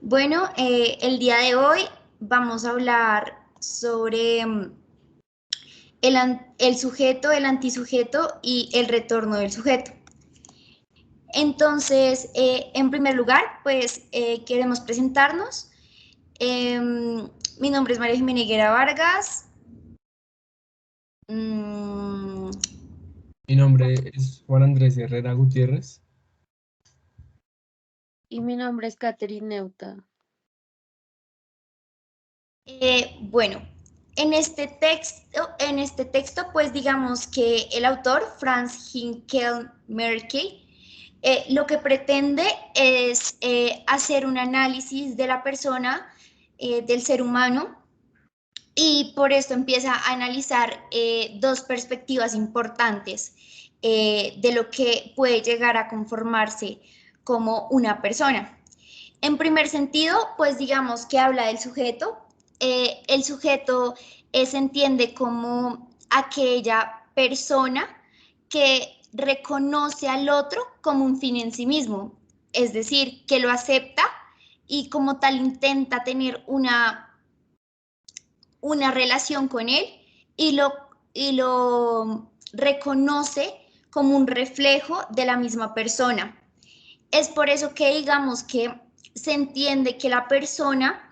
Bueno, el día de hoy vamos a hablar sobre el sujeto, el antisujeto y el retorno del sujeto. Entonces, en primer lugar, pues queremos presentarnos. Mi nombre es María Jimena Higuera Vargas. Mm, Mi nombre es Juan Andrés Herrera Gutiérrez. Y mi nombre es Catherine Neuta. bueno, en este texto, pues digamos que el autor, Franz Hinkel Merkel, lo que pretende es hacer un análisis de la persona, del ser humano, y por esto empieza a analizar dos perspectivas importantes de lo que puede llegar a conformarse como una persona. En primer sentido, pues digamos que habla del sujeto. El sujeto se entiende como aquella persona que reconoce al otro como un fin en sí mismo, es decir, que lo acepta y como tal intenta tener una relación con él y lo reconoce como un reflejo de la misma persona. Es por eso que digamos que se entiende que la persona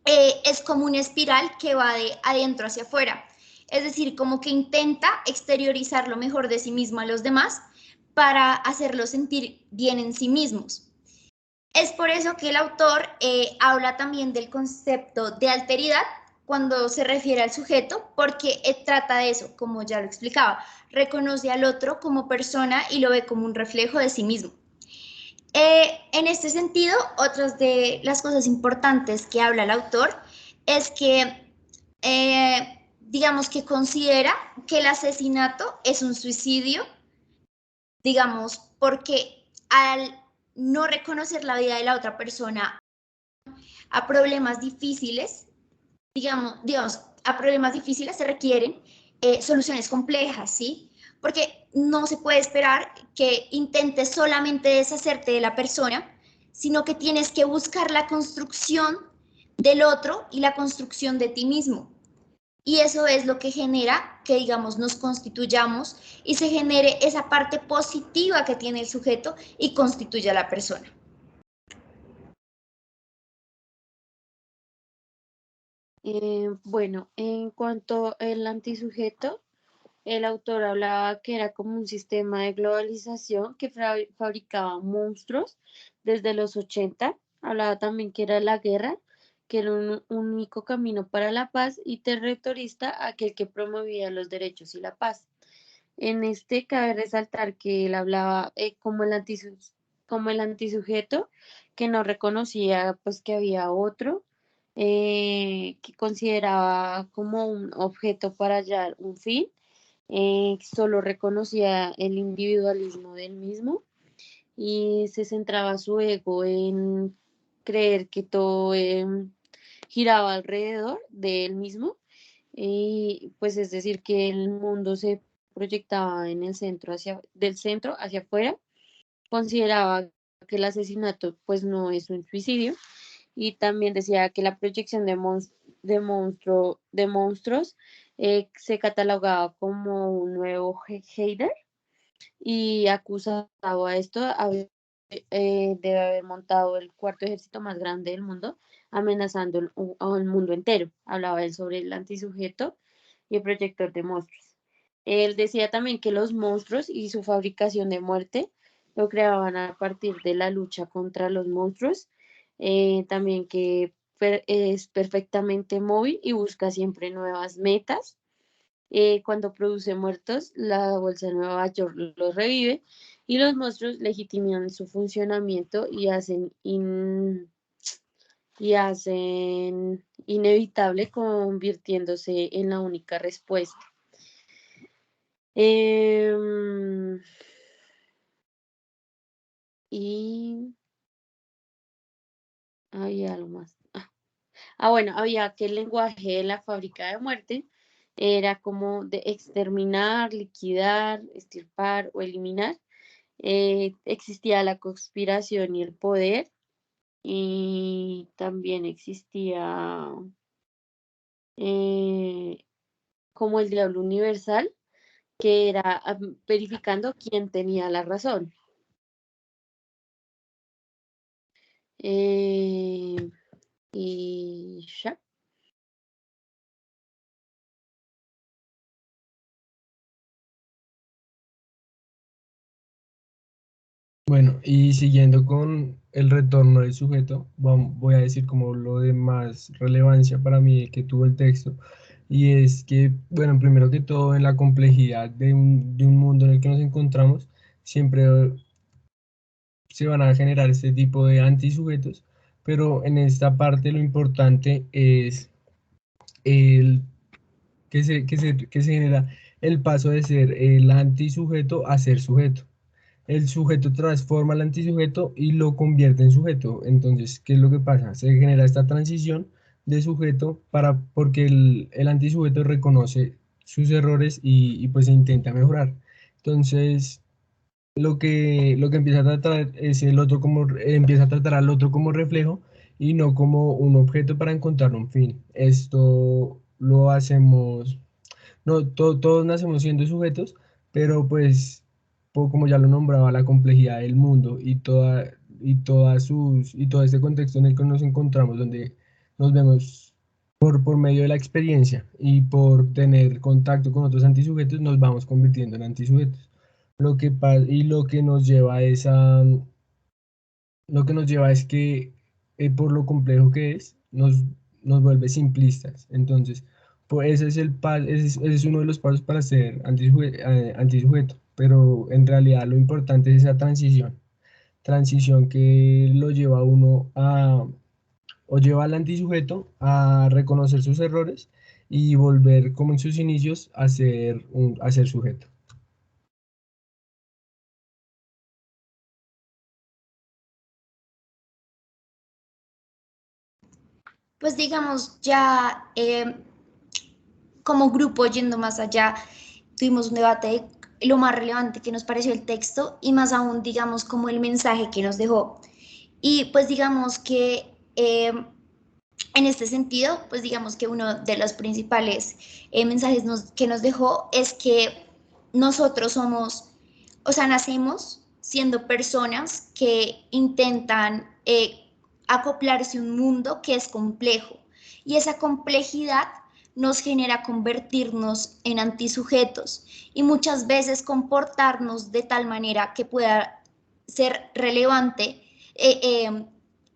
es como una espiral que va de adentro hacia afuera. Es decir, como que intenta exteriorizar lo mejor de sí mismo a los demás para hacerlos sentir bien en sí mismos. Es por eso que el autor habla también del concepto de alteridad cuando se refiere al sujeto, porque trata de eso, como ya lo explicaba, reconoce al otro como persona y lo ve como un reflejo de sí mismo. En este sentido, otras de las cosas importantes que habla el autor es que, digamos que considera que el asesinato es un suicidio, digamos, porque al no reconocer la vida de la otra persona a problemas difíciles, digamos, a problemas difíciles se requieren soluciones complejas, ¿sí? Porque no se puede esperar que intentes solamente deshacerte de la persona, sino que tienes que buscar la construcción del otro y la construcción de ti mismo. Y eso es lo que genera que, digamos, nos constituyamos y se genere esa parte positiva que tiene el sujeto y constituye a la persona. Bueno, en cuanto al antisujeto, el autor hablaba que era como un sistema de globalización que fabricaba monstruos desde los 80. Hablaba también que era la guerra, que era un único camino para la paz, y terrorista, aquel que promovía los derechos y la paz. En este cabe resaltar que él hablaba como el antisujeto, que no reconocía pues que había otro, que consideraba como un objeto para hallar un fin, solo reconocía el individualismo del mismo y se centraba su ego en creer que todo giraba alrededor de él mismo, y pues es decir que el mundo se proyectaba en el centro del centro hacia afuera. Consideraba que el asesinato pues no es un suicidio, y también decía que la proyección de monstruos se catalogaba como un nuevo Heider, y acusaba a esto de haber montado el cuarto ejército más grande del mundo, amenazando al mundo entero. Hablaba él sobre el antisujeto y el proyector de monstruos. Él decía también que los monstruos y su fabricación de muerte lo creaban a partir de la lucha contra los monstruos. También que es perfectamente móvil y busca siempre nuevas metas. Cuando produce muertos, la Bolsa de Nueva York los revive, y los monstruos legitiman su funcionamiento y hacen inevitable convirtiéndose en la única respuesta. Em, y había algo más. Bueno, había que el lenguaje de la fábrica de muerte era como de exterminar, liquidar, extirpar o eliminar. Existía la conspiración y el poder. y también existía eh, como el diablo universal, que era verificando quién tenía la razón. Eh, y ya. Bueno, y siguiendo con el retorno del sujeto, voy a decir como lo de más relevancia para mí que tuvo el texto, y es que, bueno, primero que todo, en la complejidad de un mundo en el que nos encontramos, siempre se van a generar este tipo de antisujetos, pero en esta parte lo importante es el que se genera el paso de ser el antisujeto a ser sujeto. El sujeto transforma al antisujeto y lo convierte en sujeto. Entonces, ¿qué es lo que pasa? Se genera esta transición de sujeto porque el antisujeto reconoce sus errores y pues se intenta mejorar. Entonces, lo que empieza a tratar es el otro como, empieza a tratar al otro como reflejo y no como un objeto para encontrar un fin. Esto lo hacemos, no, todos nacemos siendo sujetos, pero pues, como ya lo nombraba, la complejidad del mundo y todo este contexto en el que nos encontramos, donde nos vemos por medio de la experiencia y por tener contacto con otros antisujetos, nos vamos convirtiendo en antisujetos. Y lo que nos lleva es que, por lo complejo que es, nos vuelve simplistas. Entonces, pues ese es uno de los pasos para ser antisujeto, pero en realidad lo importante es esa transición que lo lleva a uno o lleva al antisujeto a reconocer sus errores y volver como en sus inicios a ser sujeto. Pues digamos, ya como grupo, yendo más allá, tuvimos un debate de lo más relevante que nos pareció el texto y más aún, digamos, como el mensaje que nos dejó. Y pues digamos que en este sentido, pues digamos que uno de los principales mensajes que nos dejó es que nosotros somos, o sea, nacemos siendo personas que intentan acoplarse a un mundo que es complejo y esa complejidad nos genera convertirnos en antisujetos y muchas veces comportarnos de tal manera que pueda ser relevante, eh, eh,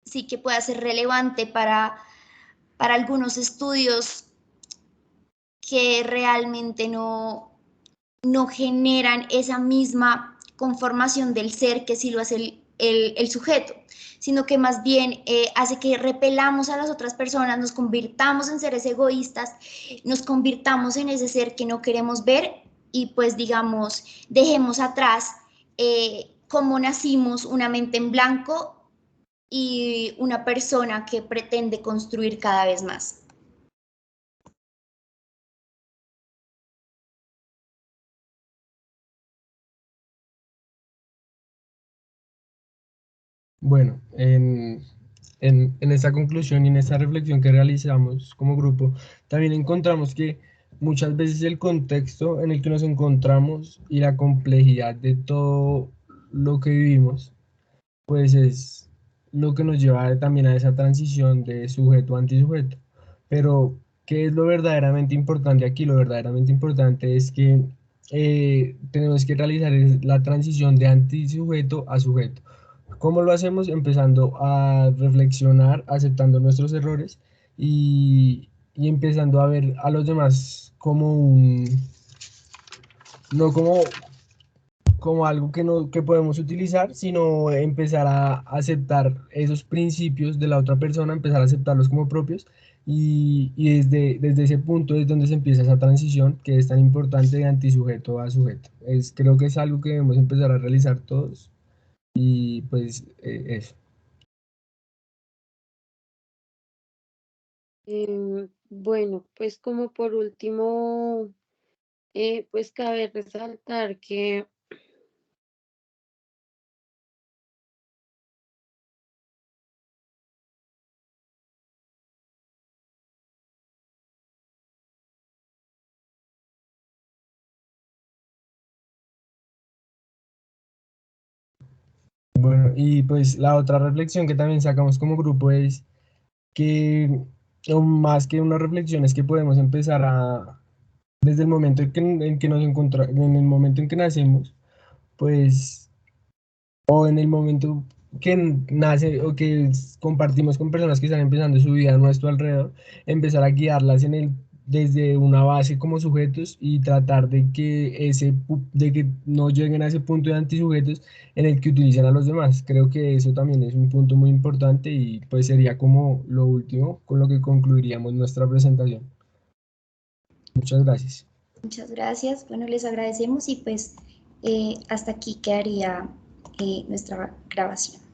sí que pueda ser relevante para algunos estudios que realmente no generan esa misma conformación del ser que sí lo hace el sujeto, sino que más bien hace que repelamos a las otras personas, nos convirtamos en seres egoístas, nos convirtamos en ese ser que no queremos ver y pues digamos, dejemos atrás cómo nacimos, una mente en blanco y una persona que pretende construir cada vez más. Bueno, en esa conclusión y en esa reflexión que realizamos como grupo, también encontramos que muchas veces el contexto en el que nos encontramos y la complejidad de todo lo que vivimos, pues es lo que nos lleva también a esa transición de sujeto a antisujeto. Pero, ¿qué es lo verdaderamente importante aquí? Lo verdaderamente importante es que tenemos que realizar la transición de antisujeto a sujeto. ¿Cómo lo hacemos? Empezando a reflexionar, aceptando nuestros errores y empezando a ver a los demás como no como algo que, no, que podemos utilizar, sino empezar a aceptar esos principios de la otra persona, empezar a aceptarlos como propios y desde ese punto es donde se empieza esa transición que es tan importante de antisujeto a sujeto. Creo que es algo que debemos empezar a realizar todos y pues eso. Bueno, pues como por último, pues cabe resaltar que Bueno, y pues la otra reflexión que también sacamos como grupo es que, o más que una reflexión, es que podemos empezar a, desde el momento en que nos encontramos, en el momento en que nacemos, pues, o en el momento que nace o que compartimos con personas que están empezando su vida a nuestro alrededor, empezar a guiarlas desde una base como sujetos y tratar de que de que no lleguen a ese punto de antisujetos en el que utilicen a los demás. Creo que eso también es un punto muy importante y pues sería como lo último con lo que concluiríamos nuestra presentación. Muchas gracias. Muchas gracias. Bueno, les agradecemos y pues hasta aquí quedaría nuestra grabación.